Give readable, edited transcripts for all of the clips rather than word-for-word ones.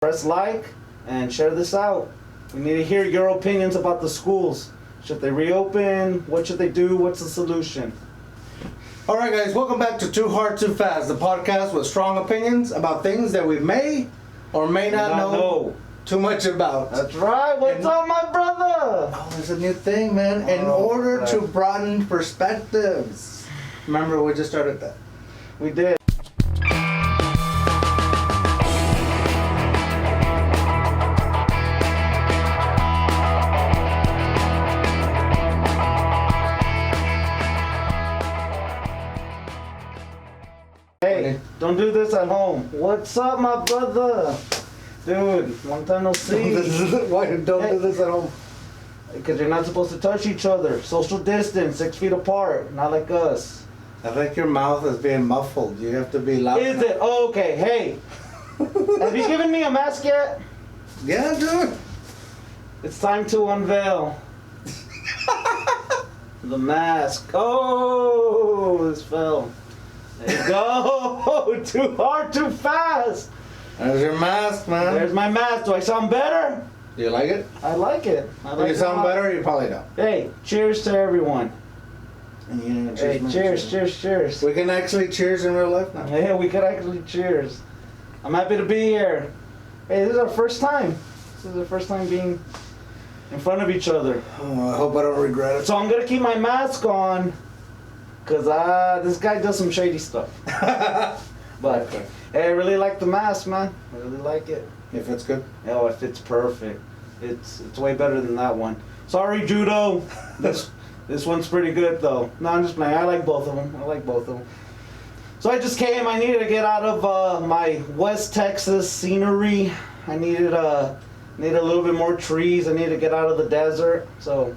Press like and share this out. We need to hear your opinions about the schools. Should they reopen? What should they do? What's the solution? All right, guys, welcome back to Too Hard, Too Fast, the podcast with strong opinions about things that we may or may not know too much about. That's right. What's up, my brother? Oh, there's a new thing, man. In order to broaden perspectives. Remember, we just started that. We did. Hey, don't do this at home. What's up, my brother? Dude, long time no see. Why don't do this at home? Because you're not supposed to touch each other. Social distance, 6 feet apart. Not like us. I think your mouth is being muffled. You have to be loud. Is it? Oh, okay. Hey, have you given me a mask yet? Yeah, dude. It's time to unveil the mask. Oh, this fell. There you go. Too hard, too fast. There's your mask, man. There's my mask. Do I sound better? Do you like it? I like it. If you sound better, you probably don't. Hey, cheers to everyone. Yeah, Hey, cheers. We can actually cheers in real life now. Yeah, we could actually cheers. I'm happy to be here. Hey, this is our first time. This is our first time being in front of each other. Oh, I hope I don't regret it. So I'm gonna keep my mask on, cause this guy does some shady stuff. But Okay. hey, I really like the mask, man. I really like it. If it's good. Oh, it fits perfect. It's way better than that one. Sorry, Judo. This one's pretty good though. No, I'm just playing. I like both of them. So I just came. I needed to get out of my West Texas scenery. I needed a little bit more trees. I needed to get out of the desert. So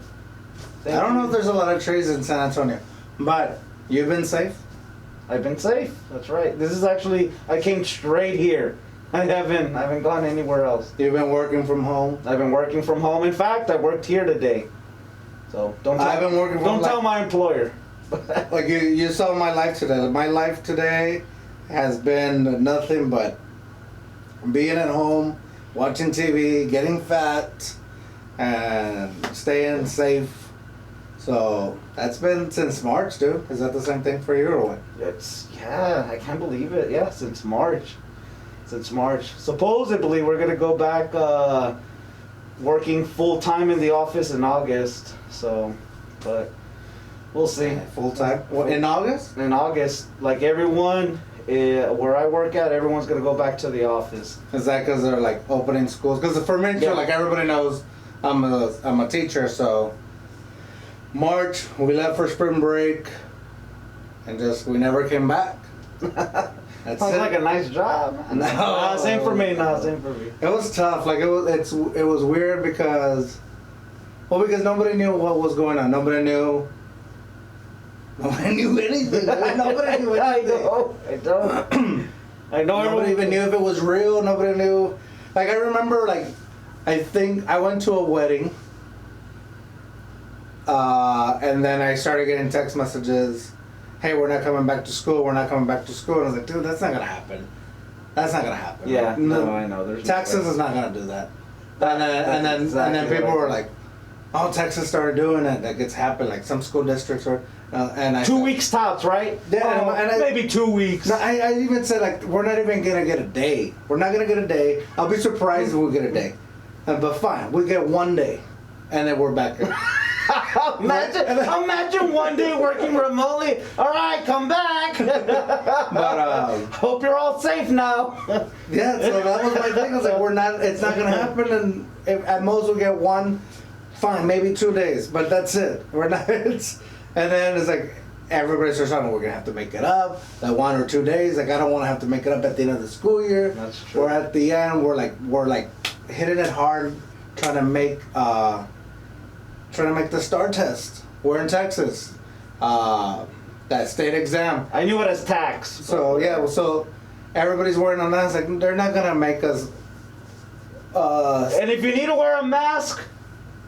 I don't know if there's a lot of trees in San Antonio, but you've been safe. I've been safe. That's right. This is actually, I came straight here. I haven't gone anywhere else. You've been working from home. I've been working from home. In fact, I worked here today. So don't tell my employer. Like you saw my life today. My life today has been nothing but being at home, watching TV, getting fat, and staying safe. So that's been since March, dude. Is that the same thing for you or what? Yeah, I can't believe it. Yeah, since March. Supposedly we're gonna go back working full time in the office in August. So, but we'll see. Full time? In August? In August, like everyone where I work at, everyone's gonna go back to the office. Is that because they're like opening schools? Because for me, like everybody knows, I'm a teacher, so. March, we left for spring break, and we never came back. That sounds like a nice job. No, same for me. It was tough. Like it was weird because nobody knew what was going on. Nobody knew anything. Nobody knew anything. I don't. Nobody even knew if it was real. Nobody knew. Like I remember, I think I went to a wedding. And then I started getting text messages, hey, we're not coming back to school. And I was like, dude, that's not going to happen. Yeah, no, I know. There's Texas is not going to do that. And then people were like, oh, Texas started doing it. Like it's happened. Like some school districts are. 2 weeks tops, right? Yeah, maybe 2 weeks. No, I even said, like, we're not even going to get a day. We're not going to get a day. I'll be surprised if we get a day. But fine, we get 1 day. And then we're back here. Imagine 1 day working remotely. All right, come back. But hope you're all safe now. Yeah, so that was my thing. I was like, it's not gonna happen, and if, at most we'll get 1, fine, maybe 2 days, but that's it. We're not. And then it's like everybody starts talking. We're gonna have to make it up. That 1 or 2 days. Like I don't want to have to make it up at the end of the school year. That's true. Or at the end, we're like hitting it hard, trying to make the STAR test. We're in Texas. That state exam. I knew it as tax. So yeah, so everybody's wearing a mask. Like they're not gonna make us. And if you need to wear a mask,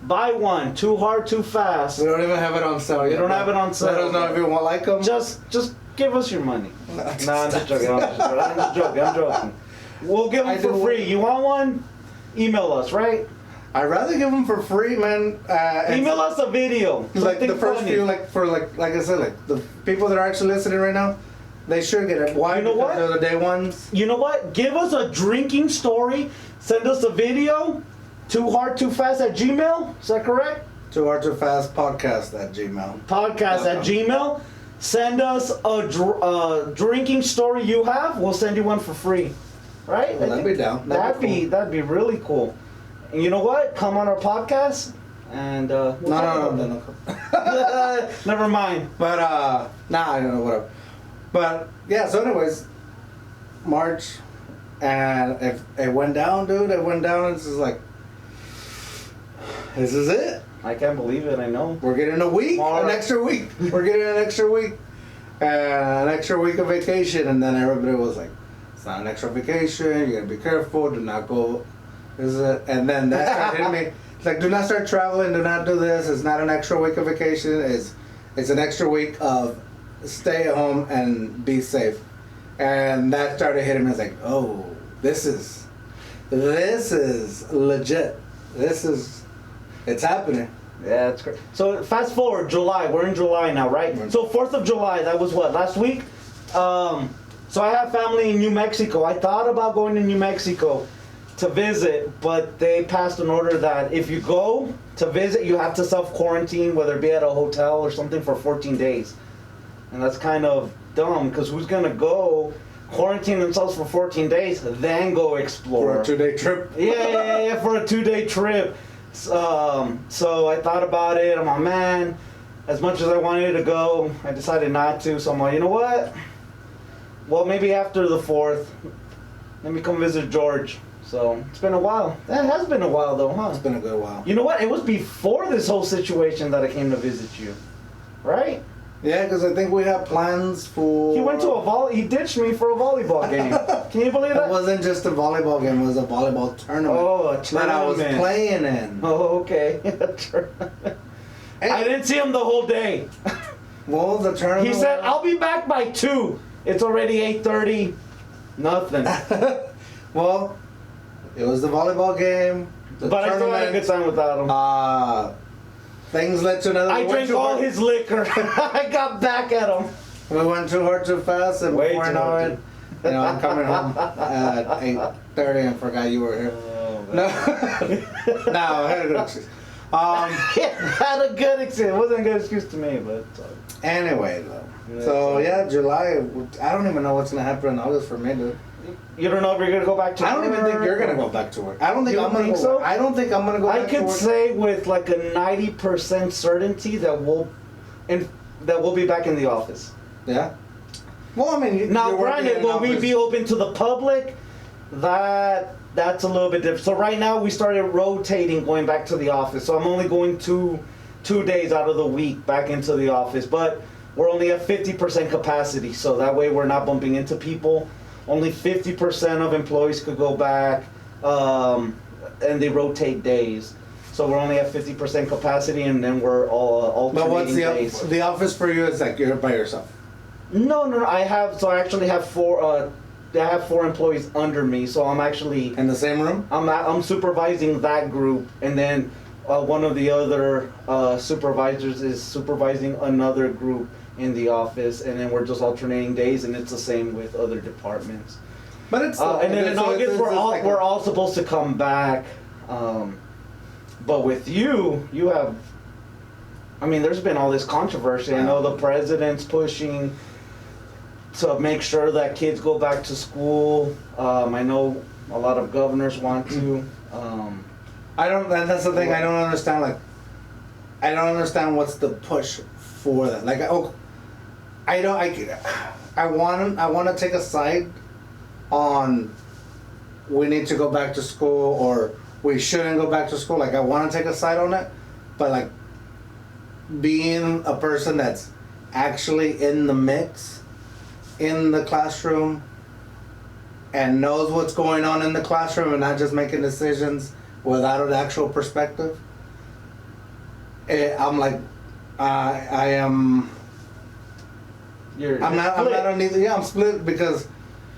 buy one. Too hard, too fast. We don't even have it on sale. You don't have it on sale. Let us know if you want like them. Just give us your money. No, I'm just joking. I'm joking. We'll give them for free. You want one? Email us, right? I'd rather give them for free, man. Email us a video. Like the first funny. few, like I said, like the people that are actually listening right now, they should get it. Why? You know because what? they're the day ones. You know what? Give us a drinking story. Send us a video. toohardtoofast@gmail. Is that correct? Too hard, too fast podcast at Gmail. Podcast at Gmail. Send us a drinking story you have. We'll send you one for free. Right? Well, that'd be down. That'd be really cool. And you know what? Come on our podcast and we'll No. never mind. But I don't know, whatever. But yeah, so anyways, March, and if it went down, dude, it went down. It's just like, this is it. I can't believe it. I know. We're getting a week, March. an extra week. We're getting an extra week, an extra week of vacation, and then everybody was like, it's not an extra vacation. You gotta be careful. Do not go. And then that started hitting me. It's like, do not start traveling. Do not do this. It's not an extra week of vacation. It's an extra week of stay at home and be safe. And that started hitting me. I was like, oh, this is legit. It's happening. Yeah, it's great. So fast forward, July. We're in July now, right? So 4th of July. That was what, last week? So I have family in New Mexico. I thought about going to New Mexico to visit, but they passed an order that if you go to visit, you have to self-quarantine, whether it be at a hotel or something, for 14 days. And that's kind of dumb, because who's going to go quarantine themselves for 14 days, then go explore? For a 2-day trip. Yeah, for a 2-day trip. So I thought about it. I'm like, man, as much as I wanted to go, I decided not to. So I'm like, you know what? Well, maybe after the 4th, let me come visit George. So it's been a while. That has been a while, though, huh? It's been a good while. You know what? It was before this whole situation that I came to visit you, right? Yeah, because I think we have plans for... He went to he ditched me for a volleyball game. Can you believe that? It wasn't just a volleyball game, it was a volleyball tournament. Oh, a tournament. That I was playing in. Oh, okay. I didn't see him the whole day. Well, the tournament... He said, I'll be back by 2. It's already 8:30. Nothing. Well, it was the volleyball game. But I still had a good time without him. Things led to another... I drank all his liquor. I got back at him. We went too hard, too fast, and Way before I too know hard, it, I'm coming home at 8:30 and forgot you were here. Oh, No, no, I had a good excuse. Had a good excuse. It wasn't a good excuse to me, but... Anyway, though. Yeah, So, yeah, July, I don't even know what's going to happen in August for me, dude. You don't know if you're going to go back to work? I don't even think you're going to go back to work. I don't think You I'm going to think go so? I don't think I'm going to go I back to could work. say with like a 90% certainty that we'll be back in the office. Yeah? Well, I mean... Now, you're working granted, in an will we office. be open to the public? That's a little bit different. So right now we started rotating going back to the office. So I'm only going two days out of the week back into the office. But we're only at 50% capacity. So that way we're not bumping into people. Only 50% of employees could go back. And they rotate days. So we're only at 50% capacity, and then we're all alternating But what's days. the office for you is like you're by yourself? No. I actually have four. I have 4 employees under me, so I'm actually In the same room? I'm supervising that group, and then one of the other supervisors is supervising another group in the office, and then we're just alternating days, and it's the same with other departments. But it's... And then in August like we're all supposed to come back, but with you have. I mean, there's been all this controversy. I know the president's pushing to make sure that kids go back to school. I know a lot of governors want to. That's the thing I don't understand. Like, I don't understand what's the push for that. Like, I want to take a side on we need to go back to school or we shouldn't go back to school. Like, I want to take a side on it, but like being a person that's actually in the mix, in the classroom, and knows what's going on in the classroom and not just making decisions without an actual perspective. I'm like, I'm not on either. Yeah, I'm split because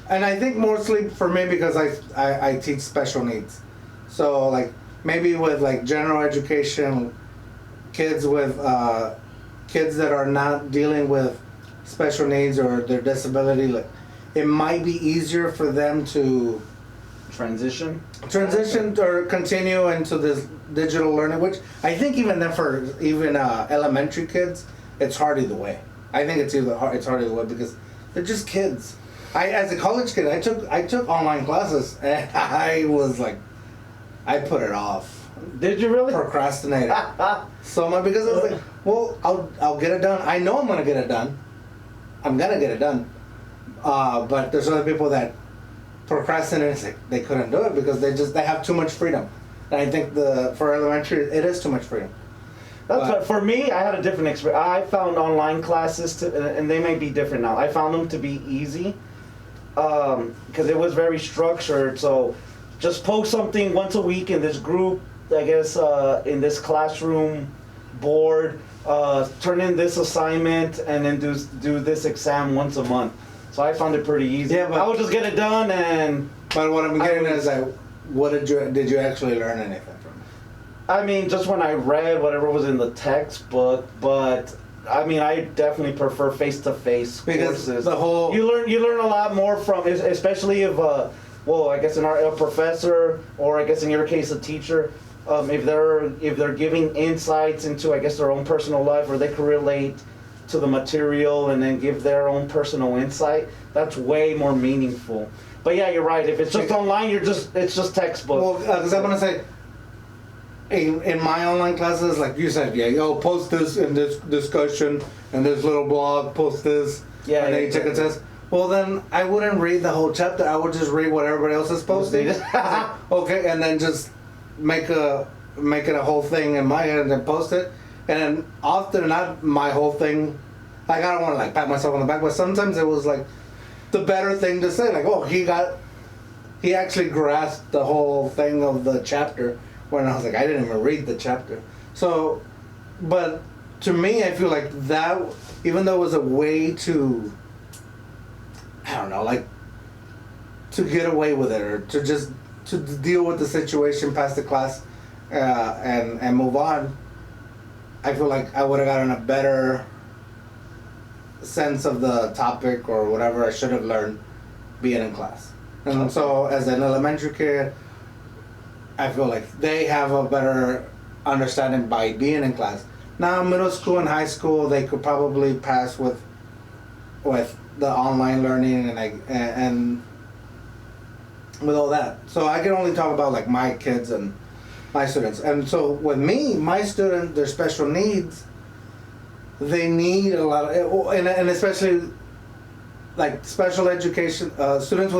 and I think mostly for me because I teach special needs, so like maybe with like general education, kids that are not dealing with special needs or their disability, like it might be easier for them to Transition or continue into this digital learning, which I think even then for even elementary kids, it's hard either way. I think it's hard either way because they're just kids. As a college kid, I took online classes and I was like, I put it off. Did you really? Procrastinated so much because I was like, well, I'll get it done. I know I'm gonna get it done. I'm gonna get it done. But there's other people that procrastinate. They couldn't do it because they have too much freedom. And I think for elementary it is too much freedom. That's what, for me, I had a different experience. I found online classes and they may be different now. I found them to be easy because it was very structured. So just post something once a week in this group, I guess, in this classroom board, turn in this assignment, and then do this exam once a month. So I found it pretty easy. Yeah, but I would just get it done and. But what I'm getting is like, what did you actually learn anything from it? I mean, just when I read whatever was in the textbook, but I mean, I definitely prefer face-to-face courses. The whole you learn a lot more from, especially if well, I guess a professor, or I guess in your case a teacher, if they're giving insights into, I guess, their own personal life, or they can relate to the material and then give their own personal insight, that's way more meaningful. But yeah, you're right. If it's just online, it's just textbook. Well, because I want to say, in my online classes, like you said, post this in this discussion and this little blog, post this, and then you take a test. Well, then I wouldn't read the whole chapter. I would just read what everybody else is posting. Okay, and then just make it a whole thing in my head and then post it. And then often not my whole thing. Like I don't want to like pat myself on the back, but sometimes it was like the better thing to say. Like, oh, he actually grasped the whole thing of the chapter. When I was like, I didn't even read the chapter. So, but to me, I feel like that, even though it was a way to, I don't know, like to get away with it, or to deal with the situation past the class, and move on. I feel like I would have gotten a better sense of the topic or whatever I should have learned being in class. And so as an elementary kid, I feel like they have a better understanding by being in class. Now middle school and high school, they could probably pass with the online learning and with all that. So I can only talk about like my kids and my students. And so with me, my students, their special needs, they need a lot of, and especially like special education, students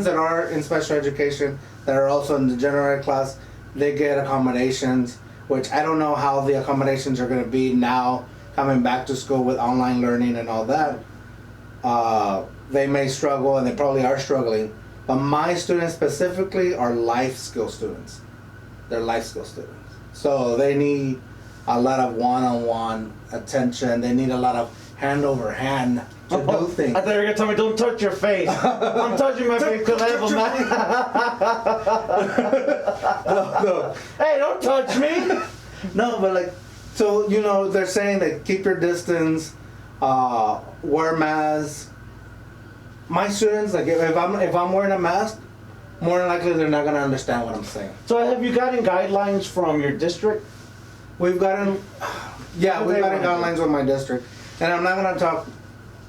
that are in special education that are also in the general ed class, they get accommodations, which I don't know how the accommodations are going to be now coming back to school with online learning and all that. They may struggle, and they probably are struggling. But my students specifically are life skill students. They're life skill students. So they need a lot of one-on-one attention. They need a lot of hand over hand to do things. I thought you were going to tell me, don't touch your face. I'm touching my face because I have a No. Hey, don't touch me. No, but like, so, they're saying that keep your distance, wear masks. My students, like, if I'm wearing a mask, more than likely they're not going to understand what I'm saying. So have you gotten guidelines from your district? We've gotten guidelines with my district. And I'm not going to talk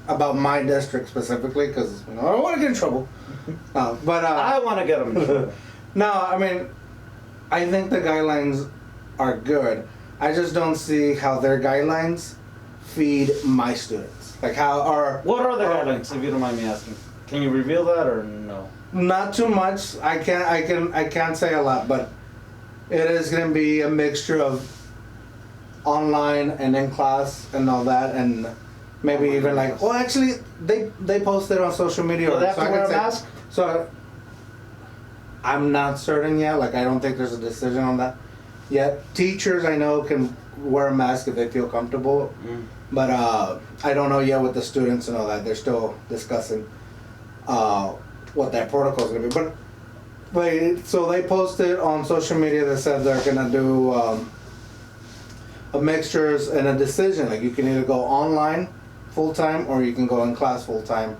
about my district specifically because I don't want to get in trouble. But I want to get them in trouble. No, I mean, I think the guidelines are good. I just don't see how their guidelines feed my students. Like what are the guidelines, if you don't mind me asking? Can you reveal that or no? Not too much. I can't say a lot, but it is going to be a mixture of online and in class and all that, and maybe even like, well, actually they posted on social media. Do they have to wear a mask? So I'm not certain yet. Like, I don't think there's a decision on that yet. Teachers I know can wear a mask if they feel comfortable, but I don't know yet with the students and all that. They're still discussing. what that protocol is going to be. But so they posted on social media that said they're going to do a mixtures and a decision. Like you can either go online full time or you can go in class full time.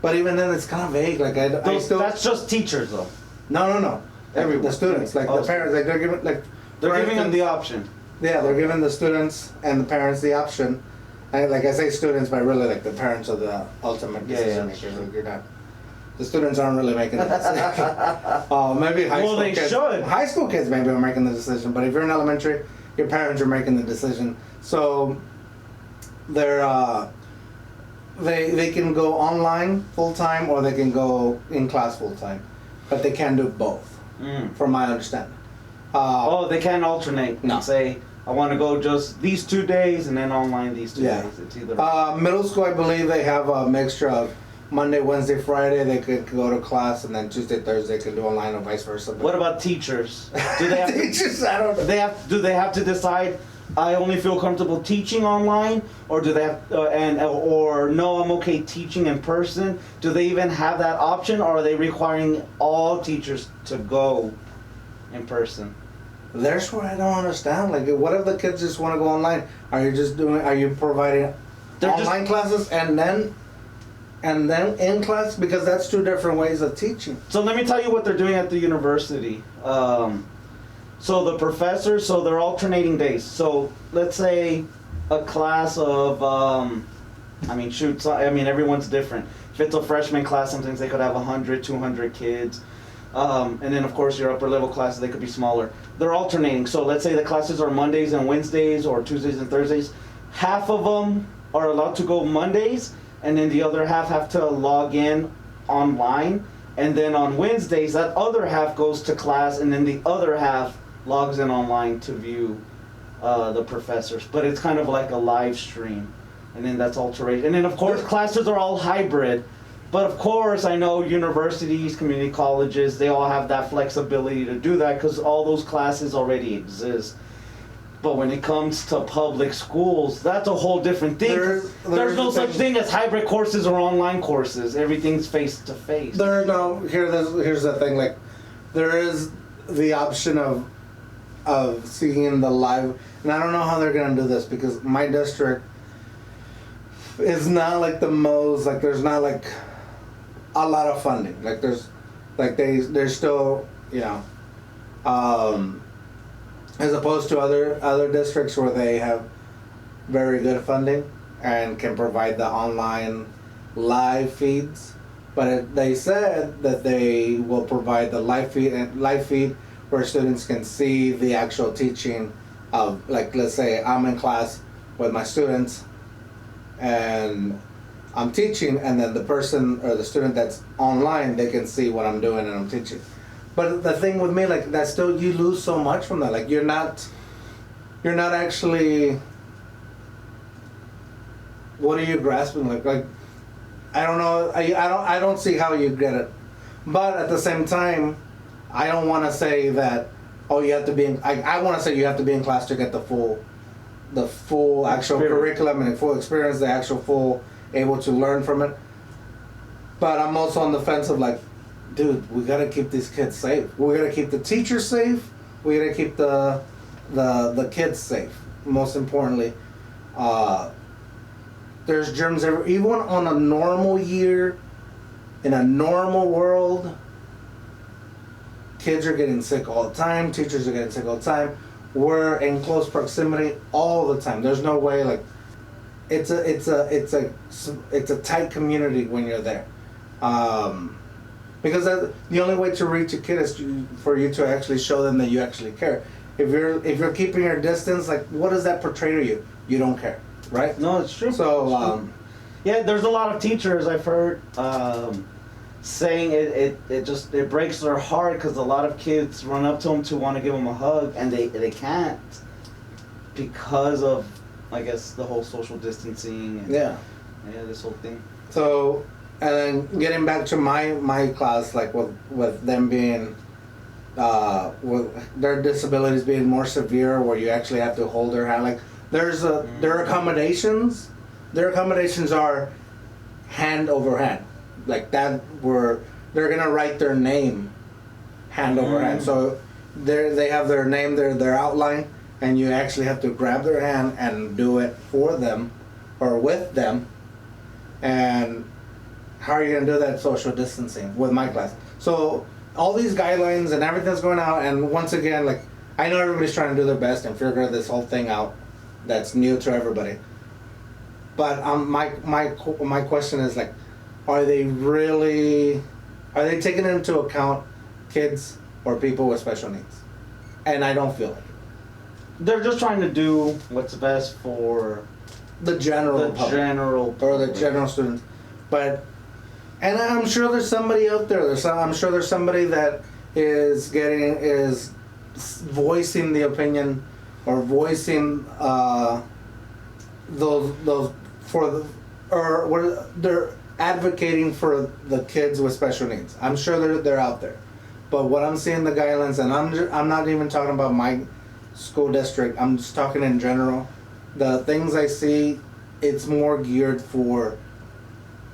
But even then, it's kind of vague. Like I still. That's just teachers, though. No. Everyone. The students, like the parents, like they're giving they're giving them the option. Yeah, they're giving the students and the parents the option. And like I say students, but really like the parents are the ultimate decision makers. Like you're not. The students aren't really making the decision. Maybe high school kids. Well, they should. High school kids maybe are making the decision, but if you're in elementary, your parents are making the decision. So they're they can go online full time or they can go in class full time, but they can't do both. From my understanding. They can't alternate. No. And say, I want to go just these 2 days and then online these 2 days. It's either. Middle school, I believe they have a mixture of Monday, Wednesday, Friday. They could go to class, and then Tuesday, Thursday could do online, or vice versa. What about teachers? Do they have teachers? I don't know. Do they have to decide? I only feel comfortable teaching online, or do they have, or no, I'm okay teaching in person? Do they even have that option, or are they requiring all teachers to go in person? There's where I don't understand. Like, what if the kids just want to go online? Are you providing online classes and then in class? Because that's two different ways of teaching. So let me tell you what they're doing at the university. So the professors, so they're alternating days. So let's say a class of, everyone's different. If it's a freshman class, sometimes they could have 100, 200 kids. And then of course your upper level classes, they could be smaller. They're alternating. So let's say the classes are Mondays and Wednesdays or Tuesdays and Thursdays. Half of them are allowed to go Mondays, and then the other half have to log in online. And then on Wednesdays, that other half goes to class, and then the other half logs in online to view the professors. But it's kind of like a live stream, and then that's alteration. And then of course classes are all hybrid, but of course I know universities, community colleges, they all have that flexibility to do that because all those classes already exist. But when it comes to public schools, that's a whole different thing. There's no such thing as hybrid courses or online courses. Everything's face to face. Here's the thing. Like, there is the option of seeing the live, and I don't know how they're gonna do this because my district is not like the most, like there's not like a lot of funding. Like there's still, as opposed to other districts where they have very good funding and can provide the online live feeds. But they said that they will provide the live feed where students can see the actual teaching of, like, let's say I'm in class with my students and I'm teaching, and then the person or the student that's online, they can see what I'm doing and I'm teaching. But the thing with me, like, that still, you lose so much from that. Like, you're not actually, what are you grasping? Like I don't know. I don't see how you get it. But at the same time, I don't want to say that, oh, you have to be in, I want to say you have to be in class to get the full actual curriculum and the full experience, the actual full able to learn from it. But I'm also on the fence of, like, dude, we gotta keep these kids safe. We gotta keep the teachers safe. We gotta keep the kids safe. Most importantly, there's germs everywhere. Even on a normal year, in a normal world, kids are getting sick all the time. Teachers are getting sick all the time. We're in close proximity all the time. There's no way, like, it's a tight community when you're there. Because the only way to reach a kid is for you to actually show them that you actually care. If you're keeping your distance, like, what does that portray to you? You don't care, right? No, it's true. So, yeah, there's a lot of teachers I've heard saying it breaks their heart because a lot of kids run up to them to want to give them a hug and they can't because of, I guess, the whole social distancing and this whole thing. So, and then getting back to my class, like with them being with their disabilities being more severe, where you actually have to hold their hand. Like, their accommodations are hand over hand. like that where they're gonna write their name hand over hand. So they have their name, their outline, and you actually have to grab their hand and do it for them or with them. And how are you gonna do that social distancing with my class? So all these guidelines and everything's going out, and once again, like, I know everybody's trying to do their best and figure this whole thing out that's new to everybody. But my question is, like, are they taking into account kids or people with special needs? And I don't feel like it. They're just trying to do what's best for The general public. or the general students. But, and I'm sure there's somebody out there. I'm sure there's somebody that is voicing the opinion or voicing those for the, or what they're advocating for the kids with special needs. I'm sure they're out there. But what I'm seeing the guidelines, and I'm not even talking about my school district. I'm just talking in general. The things I see, it's more geared for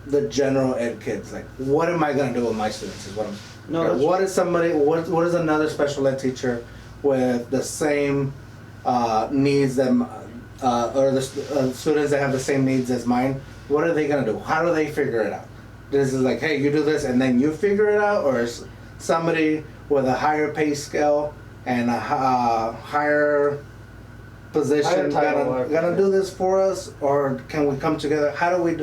the general ed kids. Like, what am I gonna do with my students? Is what I'm. No. What is somebody? What is another special ed teacher with the same needs that, or the students that have the same needs as mine? What are they gonna do? How do they figure it out? This is like, hey, you do this and then you figure it out, or is somebody with a higher pay scale and a higher position gonna do this for us, or can we come together? How do we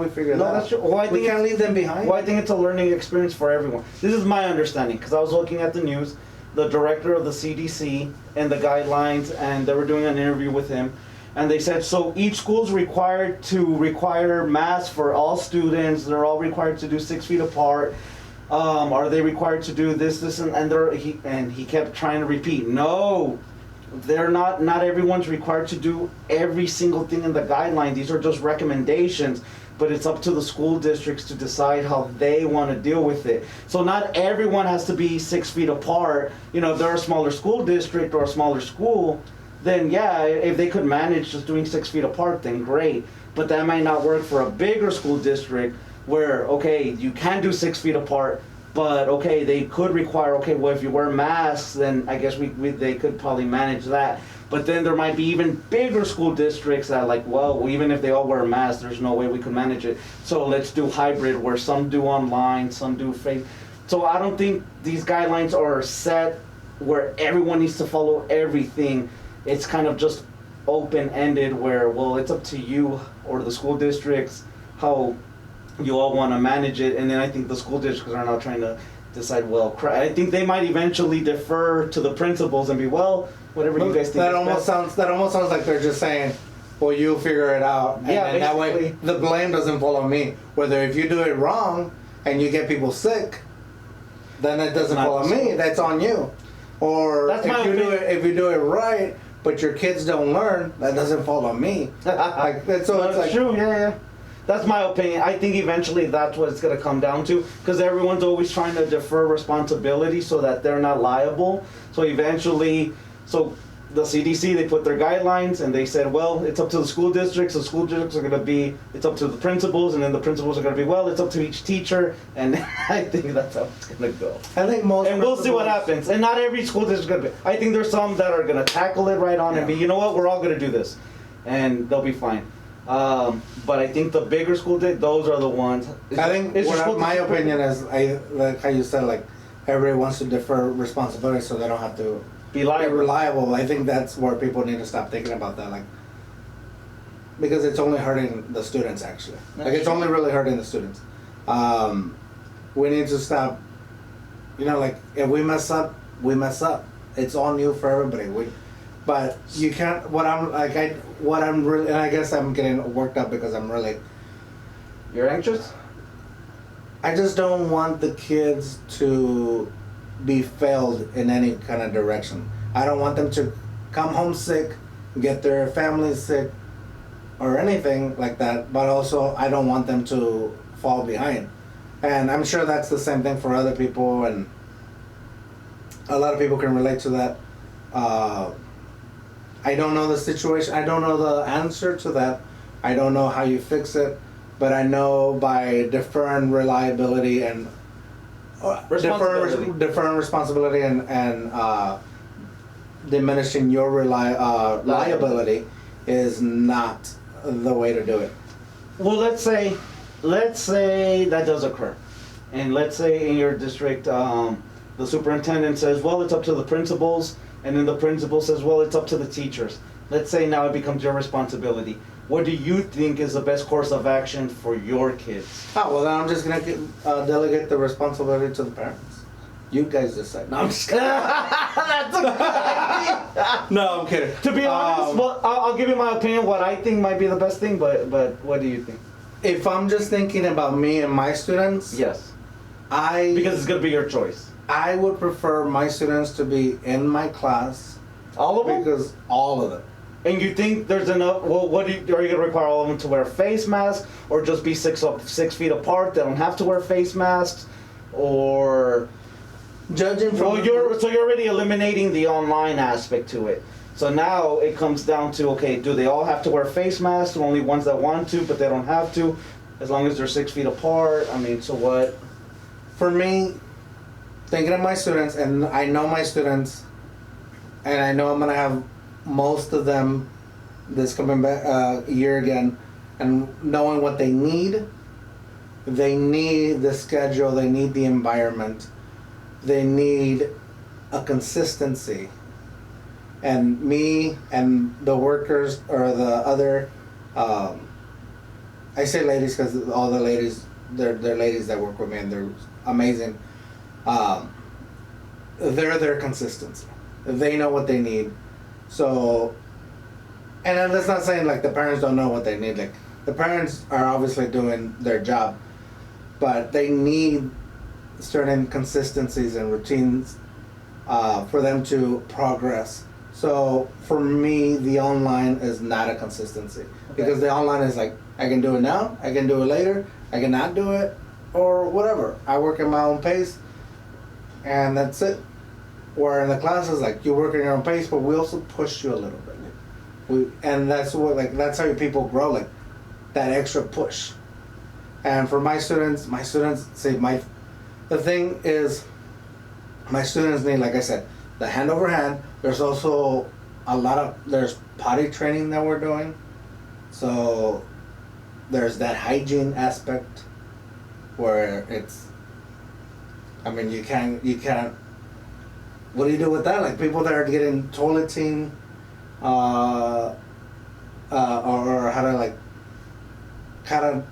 figure that out? That's true. Well, we can't leave them behind. Well, I think it's a learning experience for everyone. This is my understanding, because I was looking at the news, the director of the CDC and the guidelines, and they were doing an interview with him, and they said, so each school's required to require masks for all students. They're all required to do 6 feet apart. Are they required to do this, and he kept trying to repeat, no, they're not. Not everyone's required to do every single thing in the guideline. These are just recommendations, but it's up to the school districts to decide how they want to deal with it. So not everyone has to be 6 feet apart. You know, if they're a smaller school district or a smaller school, then yeah, if they could manage just doing 6 feet apart, then great. But that might not work for a bigger school district where, okay, you can do 6 feet apart, but okay, they could require, okay, well, if you wear masks, then I guess they could probably manage that. But then there might be even bigger school districts that are like, well, even if they all wear masks, there's no way we could manage it. So let's do hybrid, where some do online, some do face. So I don't think these guidelines are set where everyone needs to follow everything. It's kind of just open-ended where, well, it's up to you or the school districts how you all want to manage it. And then I think the school districts are now trying to decide, well, I think they might eventually defer to the principals and be, well, whatever you guys think. That almost sounds like they're just saying, well, you figure it out. And yeah, then that way the blame doesn't fall on me. Whether if you do it wrong and you get people sick, then it doesn't fall on me. That's on you. Or if you do it right, but your kids don't learn, that doesn't fall on me. That's true. Yeah. That's my opinion. I think eventually that's what it's going to come down to, because everyone's always trying to defer responsibility so that they're not liable. So eventually, the CDC, they put their guidelines and they said, well, it's up to the school districts. The school districts are going to be, it's up to the principals, and then the principals are going to be, well, it's up to each teacher. And I think that's how it's going to go. I think and we'll see what happens. And not every school district is going to be. I think there's some that are going to tackle it right on and be, you know what, we're all going to do this. And they'll be fine. But I think the bigger school those are the ones. I think my opinion is, like how you said, like everybody wants to defer responsibility so they don't have to be reliable. I think that's where people need to stop thinking about that, like, because it's only hurting the students actually. It's only really hurting the students. We need to stop. You know, like if we mess up, we mess up. It's on you for everybody. But you can't. And I guess I'm getting worked up because I'm really. You're anxious? I just don't want the kids to be failed in any kind of direction. I don't want them to come home sick, get their family sick, or anything like that. But also, I don't want them to fall behind. And I'm sure that's the same thing for other people, and a lot of people can relate to that. I don't know the situation. I don't know the answer to that. I don't know how you fix it. but I know by deferring reliability and deferring responsibility and diminishing your liability is not the way to do it. Well, let's say that does occur, and let's say in your district, the superintendent says, well, it's up to the principals, and then the principal says, well, it's up to the teachers. Let's say now it becomes your responsibility. What do you think is the best course of action for your kids? Oh, well, then I'm just going to delegate the responsibility to the parents. You guys decide. No, I'm just kidding. That's a good idea. No, I'm kidding. To be honest, well, I'll give you my opinion, what I think might be the best thing, but what do you think? If I'm just thinking about me and my students, Yes. because it's going to be your choice. I would prefer my students to be in my class. All of them? Because all of them. And you think there's enough? Well, are you going to require all of them to wear face masks, or just be 6 feet apart? They don't have to wear face masks, or Judging from so you're already eliminating the online aspect to it. So now it comes down to, okay, do they all have to wear face masks? Only ones that want to, but they don't have to, as long as they're 6 feet apart. I mean, so what? For me, thinking of my students, and I know my students, and I know I'm gonna have most of them this coming back year again, and knowing what they need the schedule, they need the environment, they need a consistency. And me and the workers or the other, I say ladies because all the ladies, they're ladies that work with me and they're amazing. They're their consistency. They know what they need. So, and that's not saying like the parents don't know what they need. Like the parents are obviously doing their job, but they need certain consistencies and routines for them to progress. So for me, the online is not a consistency because the online is like I can do it now, I can do it later, I cannot do it, or whatever. I work at my own pace, and that's it. Where in the classes, like you work at your own pace, but we also push you a little bit. And that's how your people grow, like that extra push. And for my students say the thing is, my students need, like I said, the hand over hand. There's also there's potty training that we're doing. So there's that hygiene aspect where you can't, what do you do with that? Like people that are getting toileting, or how to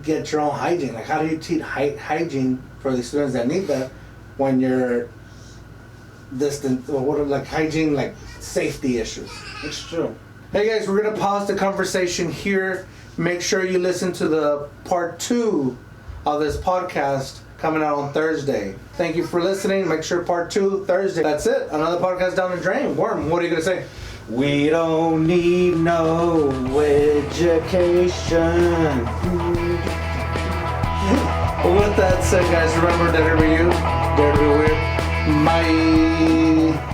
get your own hygiene. Like how do you teach hygiene for the students that need that when you're distant, or what are like hygiene, like safety issues? It's true. Hey guys, we're gonna pause the conversation here. Make sure you listen to the part 2 of this podcast coming out on Thursday. Thank you for listening. Make sure part 2 Thursday. That's it. Another podcast down the drain. Worm, what are you gonna say? We don't need no education. With that said, guys, remember, dare to be you, dare to be weird. Bye.